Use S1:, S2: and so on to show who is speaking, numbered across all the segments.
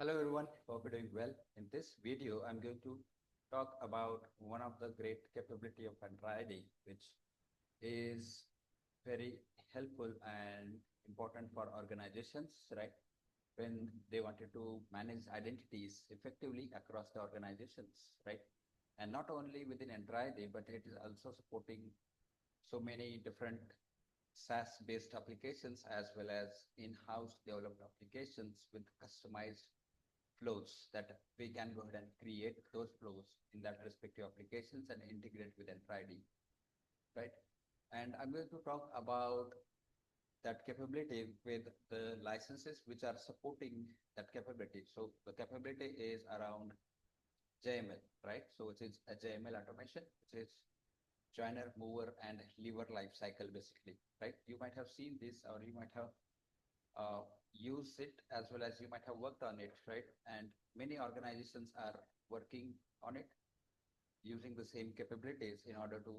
S1: Hello everyone, hope you're doing well. In this video, I'm going to talk about one of the great capability of Entra ID, which is very helpful and important for organizations, right? When they wanted to manage identities effectively across the organizations, right? And not only within Entra ID, but it is also supporting so many different SaaS-based applications as well as in-house developed applications with customized flows that we can go ahead and create those flows in that respective applications and integrate with Entra ID, right? And I'm going to talk about that capability with the licenses which are supporting that capability. So the capability is around JML, right? So which is a JML automation, which is joiner, mover, and lever life cycle basically, right? You might have seen this or you might have use it as well as you might have worked on it, right? And many organizations are working on it using the same capabilities in order to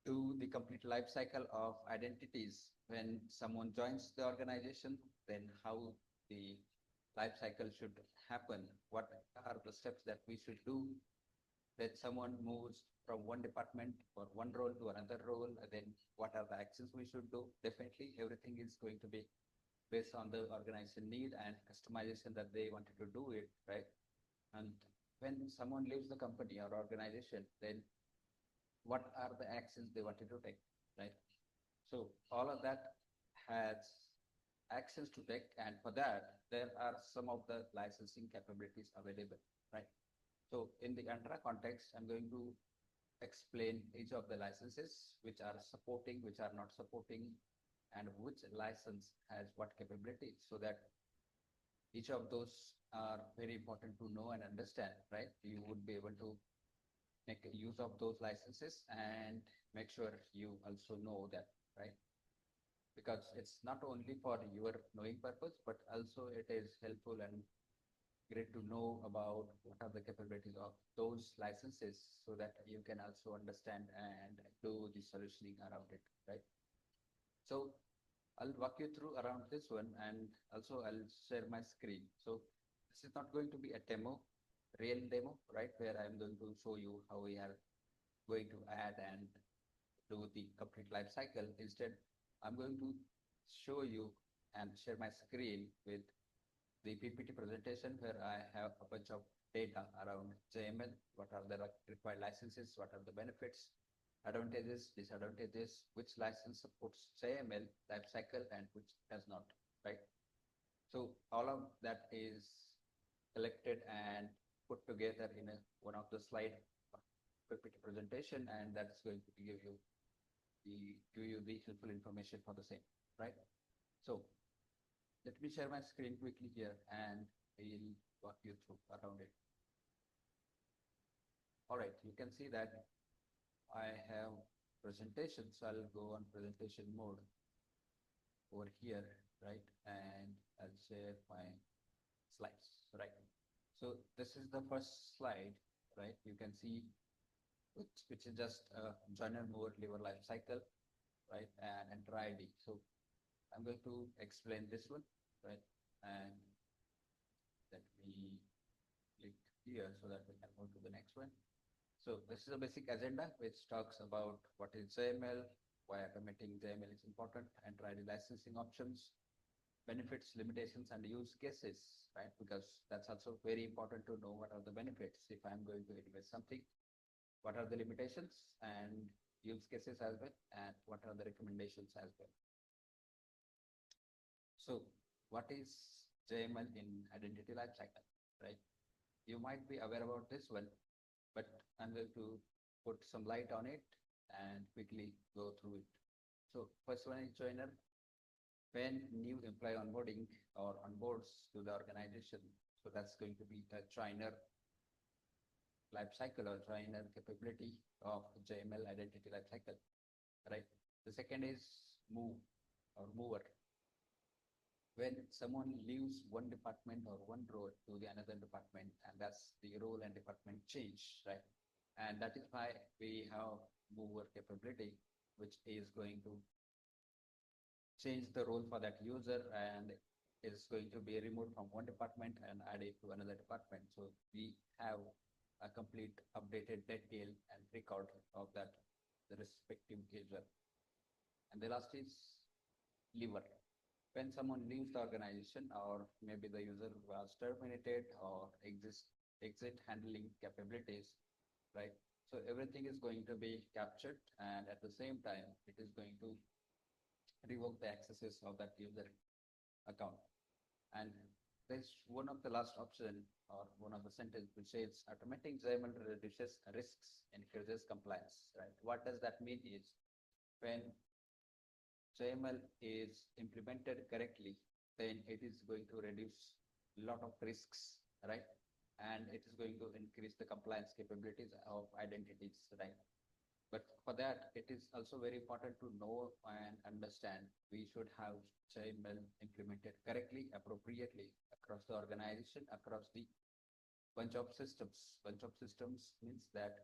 S1: do the complete life cycle of identities. When someone joins the organization, then how the life cycle should happen, what are the steps that we should do, that someone moves from one department or one role to another role, and then what are the actions we should do. Definitely everything is going to be based on the organization need and customization that they wanted to do it, right? And when someone leaves the company or organization, then what are the actions they wanted to take, right? So all of that has actions to take, and for that, there are some of the licensing capabilities available, right? So in the Entra context, I'm going to explain each of the licenses, which are supporting, which are not supporting, and which license has what capabilities, so that each of those are very important to know and understand, right? You would be able to make use of those licenses and make sure you also know that, right? Because it's not only for your knowing purpose, but also it is helpful and great to know about what are the capabilities of those licenses so that you can also understand and do the solutioning around it, right? So I'll walk you through around this one, and also I'll share my screen. So this is not going to be a demo, real demo, right? Where I'm going to show you how we are going to add and do the complete life cycle. Instead, I'm going to show you and share my screen with the PPT presentation where I have a bunch of data around JML, what are the required licenses, what are the benefits, advantages, disadvantages, which license supports JML lifecycle and which does not, right? So all of that is collected and put together in one of the slide PPT presentation, and that's going to give you the helpful information for the same, right? So let me share my screen quickly here and I'll walk you through around it. All right, you can see that I have presentation, so I'll go on presentation mode over here, right? And I'll share my slides, right? So this is the first slide, right? You can see which is just a joiner mover lever life cycle, right? And Entra ID. So I'm going to explain this one, right? And let me click here so that we can move to the next one. So this is a basic agenda which talks about what is JML, why automating JML is important, Entra ID licensing options, benefits, limitations, and use cases, right? Because that's also very important to know what are the benefits if I'm going to invest something, what are the limitations and use cases as well, and what are the recommendations as well. So what is JML in identity lifecycle, right? You might be aware about this one, but I'm going to put some light on it and quickly go through it. So first one is joiner. When new employee onboarding or onboards to the organization, so that's going to be a joiner lifecycle or joiner capability of JML identity lifecycle, right? The second is move or mover. When someone leaves one department or one role to the another department, and that's the role and department change, right? And that is why we have mover capability, which is going to change the role for that user and is going to be removed from one department and added to another department. So we have a complete updated detail and record of that the respective user. And the last is leaver. When someone leaves the organization, or maybe the user was terminated or exit handling capabilities, right? So everything is going to be captured, and at the same time, it is going to revoke the accesses of that user account. And there's one of the last option or one of the sentence which says automating JML reduces risks, increases compliance, right? What does that mean is when JML is implemented correctly, then it is going to reduce a lot of risks, right? And it is going to increase the compliance capabilities of identities, right? But for that, it is also very important to know and understand we should have JML implemented correctly, appropriately across the organization, across the bunch of systems. Bunch of systems means that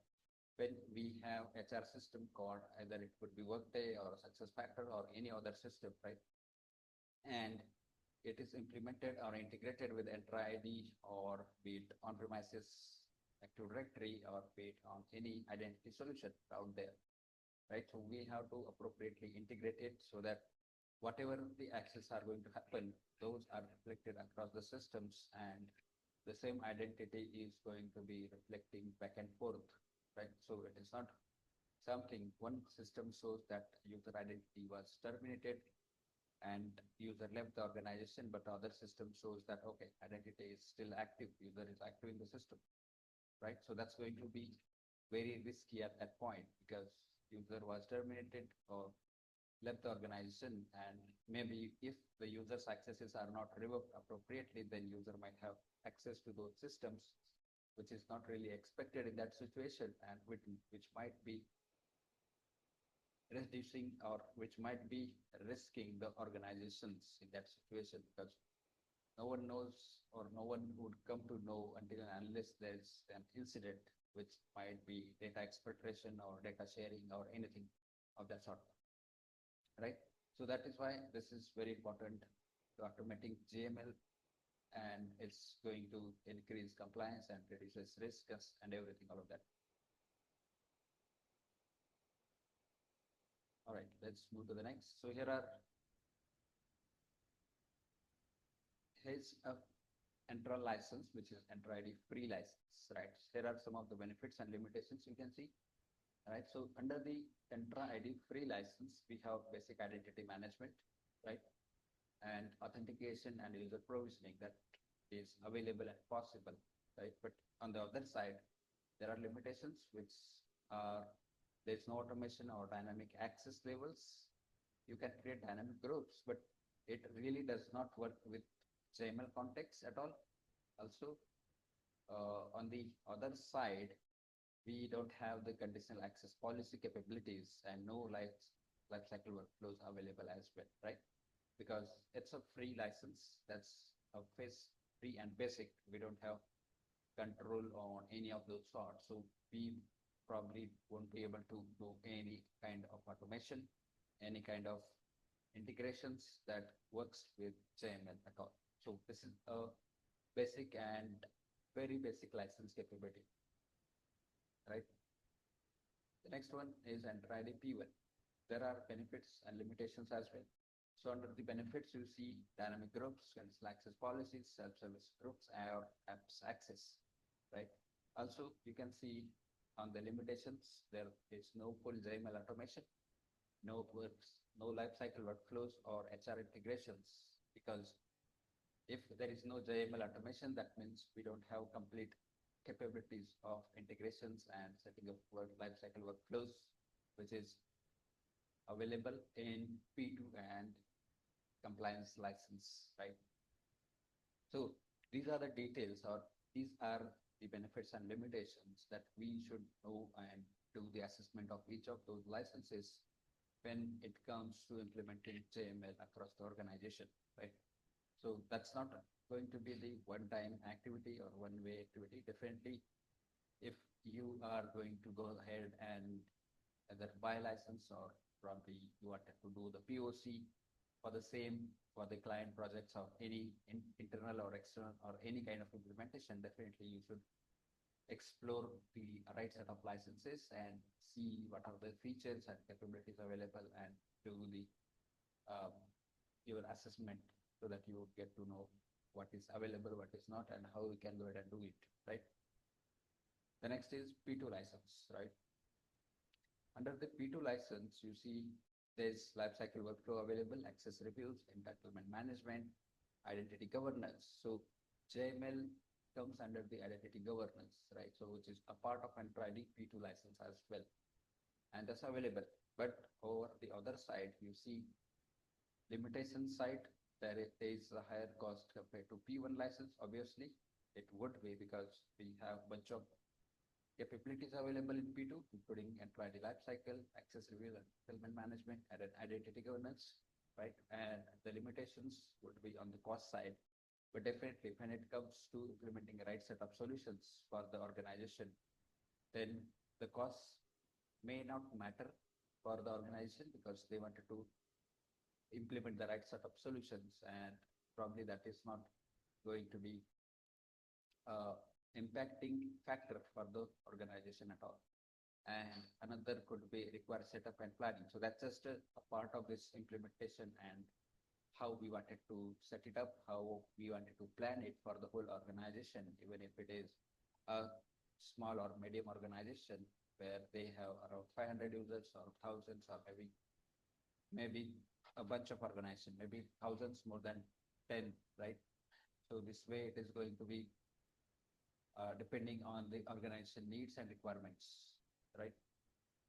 S1: when we have HR system called, either it could be Workday or SuccessFactors or any other system, right? And it is implemented or integrated with Entra ID, or be it on-premises Active Directory, or be it on any identity solution out there, right? So we have to appropriately integrate it so that whatever the access are going to happen, those are reflected across the systems, and the same identity is going to be reflecting back and forth, right? So it is not something one system shows that user identity was terminated and user left the organization, but other system shows that, okay, identity is still active, user is active in the system, right? So that's going to be very risky at that point, because user was terminated or left the organization, and maybe if the user's accesses are not revoked appropriately, then user might have access to those systems, which is not really expected in that situation, and which might be reducing, or which might be risking the organizations in that situation, because no one knows, or no one would come to know until and unless there's an incident, which might be data exfiltration or data sharing or anything of that sort, right? So that is why this is very important to automating JML, and it's going to increase compliance and reduces risks and everything, all of that. All right, let's move to the next. So here's a Entra license, which is Entra ID free license, right? Here are some of the benefits and limitations you can see, right? So under the Entra ID free license, we have basic identity management, right? And authentication and user provisioning that is available and possible, right? But on the other side, there are limitations, which are there's no automation or dynamic access levels. You can create dynamic groups, but it really does not work with JML context at all. Also, on the other side, we don't have the conditional access policy capabilities and no lifecycle workflows available as well, right? Because it's a free license, that's a phase free and basic. We don't have control on any of those sorts. So we probably won't be able to do any kind of automation, any kind of integrations that works with JML at all. So this is a basic and very basic license capability, right? The next one is Entra ID P1. There are benefits and limitations as well. So under the benefits, you see dynamic groups, conditional access policies, self-service groups, or apps access, right? Also, you can see on the limitations, there is no full JML automation, no lifecycle workflows or HR integrations, because if there is no JML automation, that means we don't have complete capabilities of integrations and setting up lifecycle workflows, which is available in P2 and compliance license, right? So these are the details, or these are the benefits and limitations that we should know and do the assessment of each of those licenses when it comes to implementing JML across the organization, right? So that's not going to be the one-time activity or one-way activity. Definitely, if you are going to go ahead and either buy a license, or probably you wanted to do the POC, for the same, for the client projects or any internal or external or any kind of implementation, definitely you should explore the right set of licenses and see what are the features and capabilities available and do the um, your assessment so that you get to know what is available, what is not, and how we can go ahead and do it, right? The next is P2 license, right? Under the P2 license, you see there's lifecycle workflow available, access reviews, entitlement management, identity governance. So JML comes under the identity governance, right? So which is a part of Entra ID P2 license as well. And that's available. But over the other side, you see limitation side, there is a higher cost compared to P1 license. Obviously, it would be because we have a bunch of capabilities available in P2, including Entra ID lifecycle, access review and fulfillment management, and an identity governance, right? And the limitations would be on the cost side. But definitely, when it comes to implementing the right set of solutions for the organization, then the costs may not matter for the organization because they wanted to implement the right set of solutions, and probably that is not going to be impacting factor for the organization at all. And another could be require setup and planning. So that's just a part of this implementation and how we wanted to set it up, how we wanted to plan it for the whole organization, even if it is a small or medium organization where they have around 500 users or thousands or maybe a bunch of organization, maybe thousands more than 10, right? So this way it is going to be depending on the organization needs and requirements, right?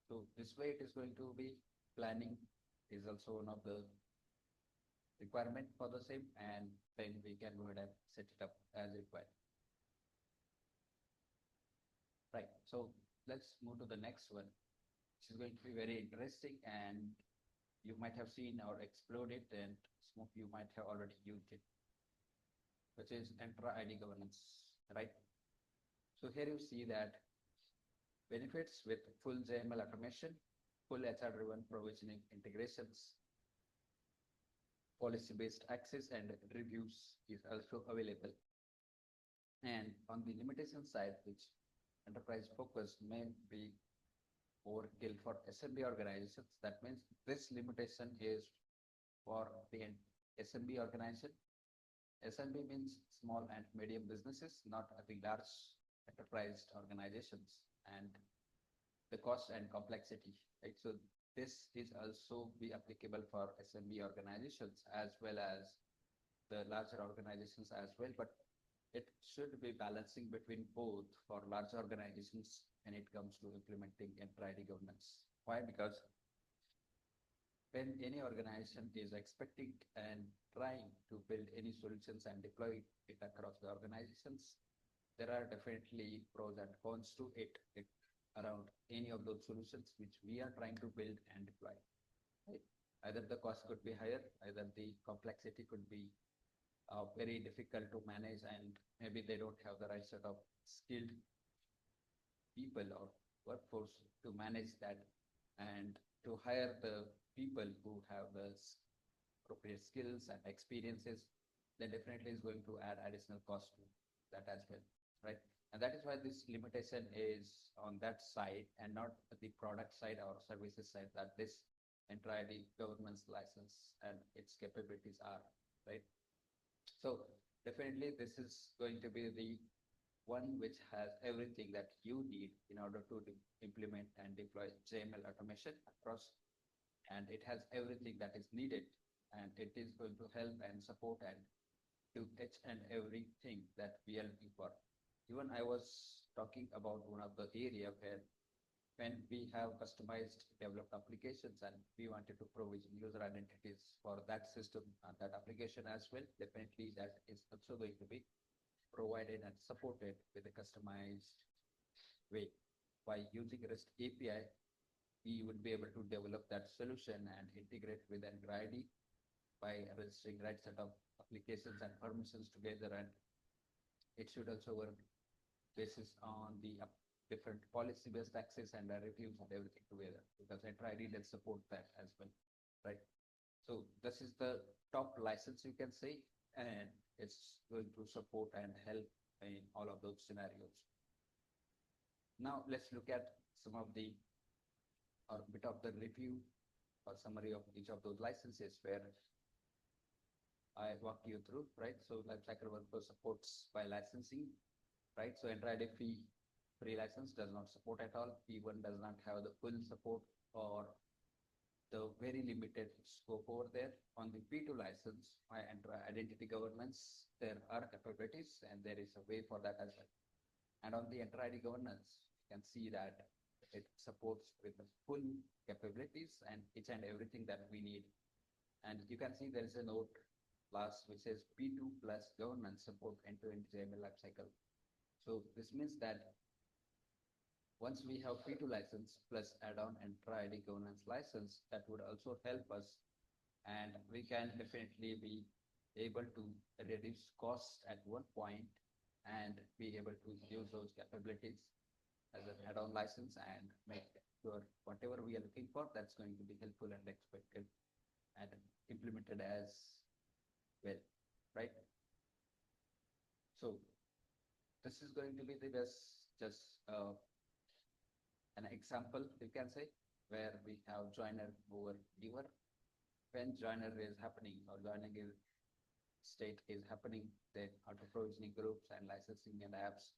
S1: So this way it is going to be planning is also one of the requirement for the same, and then we can go ahead and set it up as required. Right, so let's move to the next one, which is going to be very interesting, and you might have seen or explored it, and some of you might have already used it, which is Entra ID governance, right? So here you see that benefits with full JML automation, full HR-driven provisioning integrations, policy-based access and reviews is also available. And on the limitation side, which enterprise focus may be overkill for SMB organizations, that means this limitation is for the SMB organization. SMB means small and medium businesses, not the large enterprise organizations, and the cost and complexity, right? So this is also be applicable for SMB organizations as well as the larger organizations as well, but it should be balancing between both for large organizations when it comes to implementing Entra ID governance. Why? Because when any organization is expecting and trying to build any solutions and deploy it across the organizations, there are definitely pros and cons to it around any of those solutions which we are trying to build and deploy. Right? Either the cost could be higher, either the complexity could be very difficult to manage, and maybe they don't have the right set of skilled people or workforce to manage that, and to hire the people who have the appropriate skills and experiences, then definitely is going to add additional cost to that as well, right? And that is why this limitation is on that side and not the product side or services side, that this Entra ID governance license and its capabilities are, right? So definitely this is going to be the one which has everything that you need in order to implement and deploy JML automation across, and it has everything that is needed, and it is going to help and support and do each and everything that we are looking for. Even I was talking about one of the area where when we have customized developed applications and we wanted to provision user identities for that system and that application as well, definitely that is also going to be provided and supported with a customized way. By using REST API, we would be able to develop that solution and integrate with Entra ID by registering right set of applications and permissions together, and it should also work basis on the different policy-based access and reviews and everything together, because Entra ID will support that as well, right? So this is the top license you can say, and it's going to support and help in all of those scenarios. Now let's look at some of the, or bit of the review or summary of each of those licenses where I walk you through, right? So lifecycle workflow supports by licensing, right? So Entra ID free license does not support at all. P1 does not have the full support or the very limited scope over there. On the P2 license, I enter identity governance, there are capabilities and there is a way for that as well. And on the Entra ID governance, you can see that it supports with the full capabilities and each and everything that we need. And you can see there is a note last which says P2 plus governance support end-to-end JML lifecycle. So this means that once we have P2 license plus add-on Entra ID governance license, that would also help us, and we can definitely be able to reduce cost at one point and be able to use those capabilities as an add-on license and make sure whatever we are looking for, that's going to be helpful and expected and implemented as well, right? So this is going to be the just an example, you can say, where we have joiner over viewer. When joiner is happening or joining is state is happening, then auto provisioning groups and licensing and apps,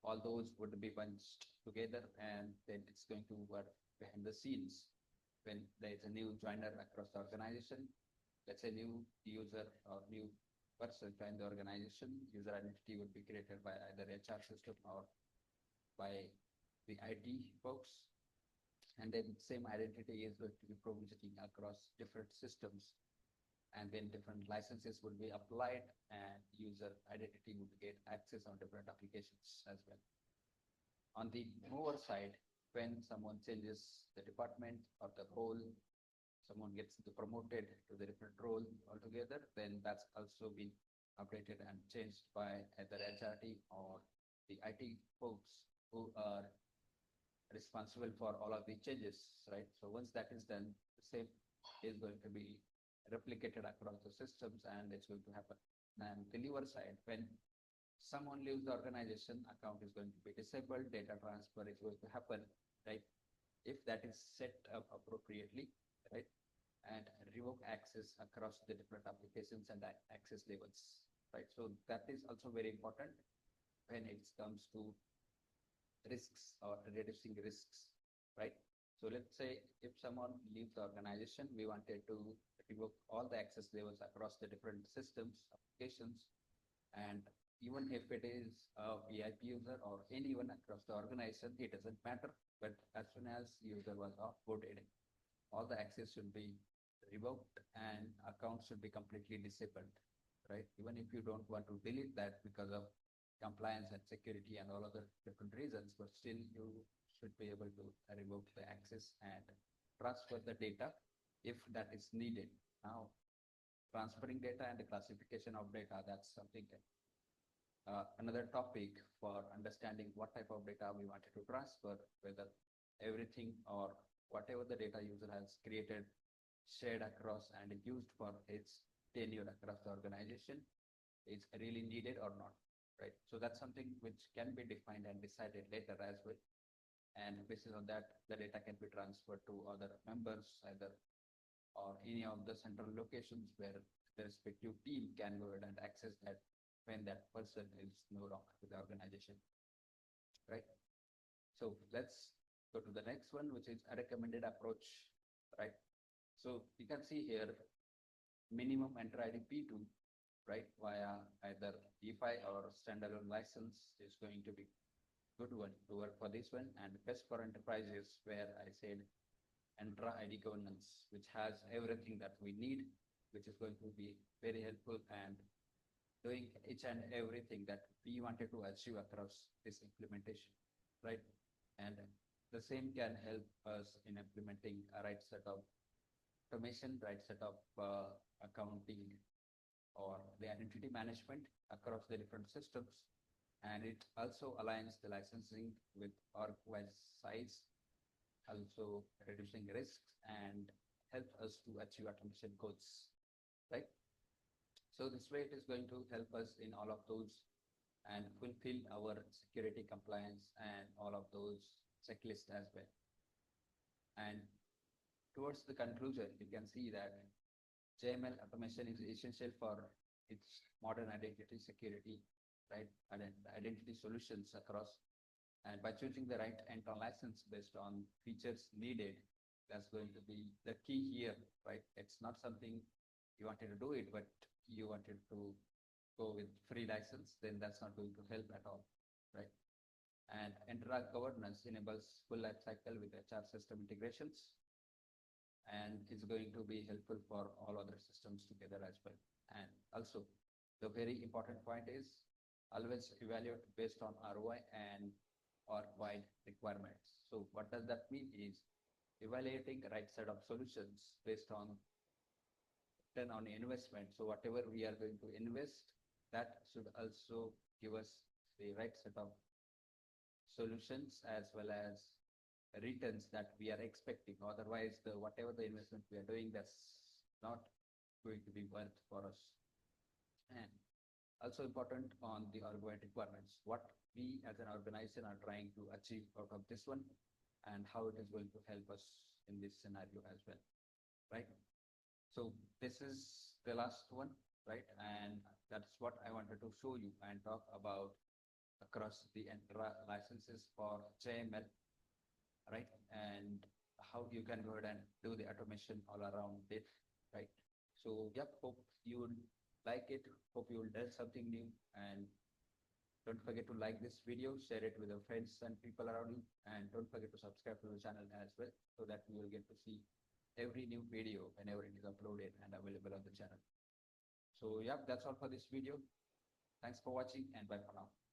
S1: all those would be bunched together, and then it's going to work behind the scenes. When there is a new joiner across the organization, let's say new user or new person join the organization, user identity would be created by either HR system or by the IT folks. And then same identity is going to be provisioning across different systems. And then different licenses would be applied and user identity would get access on different applications as well. On the mover side, when someone changes the department or the role, someone gets promoted to the different role altogether, then that's also been updated and changed by either HRT or the IT folks who are responsible for all of the changes, right? So once that is done, the same is going to be replicated across the systems and it's going to happen. And the deliver side, when someone leaves the organization, account is going to be disabled, data transfer is going to happen, right? If that is set up appropriately, right? And revoke access across the different applications and access levels, right? So that is also very important when it comes to risks or reducing risks, right? So let's say if someone leaves the organization, we wanted to revoke all the access levels across the different systems, applications, and even if it is a VIP user or anyone across the organization, it doesn't matter. But as soon as user was offboarded, all the access should be revoked and accounts should be completely disabled, right? Even if you don't want to delete that because of compliance and security and all other different reasons, but still you should be able to revoke the access and transfer the data if that is needed. Now, transferring data and the classification of data, that's something another topic for understanding what type of data we wanted to transfer, whether everything or whatever the data user has created, shared across and used for its tenure across the organization is really needed or not, right? So that's something which can be defined and decided later as well. And based on that, the data can be transferred to other members, either or any of the central locations where the respective team can go ahead and access that when that person is no longer with the organization, right? So let's go to the next one, which is a recommended approach, right? So you can see here, minimum Entra ID P2, right, via either DeFi or standalone license is going to be good one to work for this one. And best for enterprises, where I said Entra ID governance, which has everything that we need, which is going to be very helpful and doing each and everything that we wanted to achieve across this implementation, right? And the same can help us in implementing a right set of automation, right set of accounting or the identity management across the different systems. And it also aligns the licensing with org-wise size, also reducing risks and help us to achieve automation goals, right? So this way it is going to help us in all of those and fulfill our security compliance and all of those checklists as well. And towards the conclusion, you can see that JML automation is essential for its modern identity security, right? And identity solutions across. And by choosing the right end-on license based on features needed, that's going to be the key here, right? It's not something you wanted to do it, but you wanted to go with free license, then that's not going to help at all, right? And Entra governance enables full life cycle with HR system integrations, and is going to be helpful for all other systems together as well. And also, the very important point is always evaluate based on ROI and or wide requirements. So what does that mean is evaluating the right set of solutions based on return on investment. So whatever we are going to invest, that should also give us the right set of solutions as well as returns that we are expecting. Otherwise, whatever the investment we are doing, that's not going to be worth for us. And also important on the ongoing requirements, what we as an organization are trying to achieve out of this one and how it is going to help us in this scenario as well, right? So this is the last one, right? And that's what I wanted to show you and talk about across the Entra licenses for JML, right? And how you can go ahead and do the automation all around it, right? So yep, hope you would like it. Hope you will learn something new, and don't forget to like this video, share it with your friends and people around you, and don't forget to subscribe to the channel as well, so that you will get to see every new video whenever it is uploaded and available on the channel. So yep, that's all for this video. Thanks for watching, and bye for now.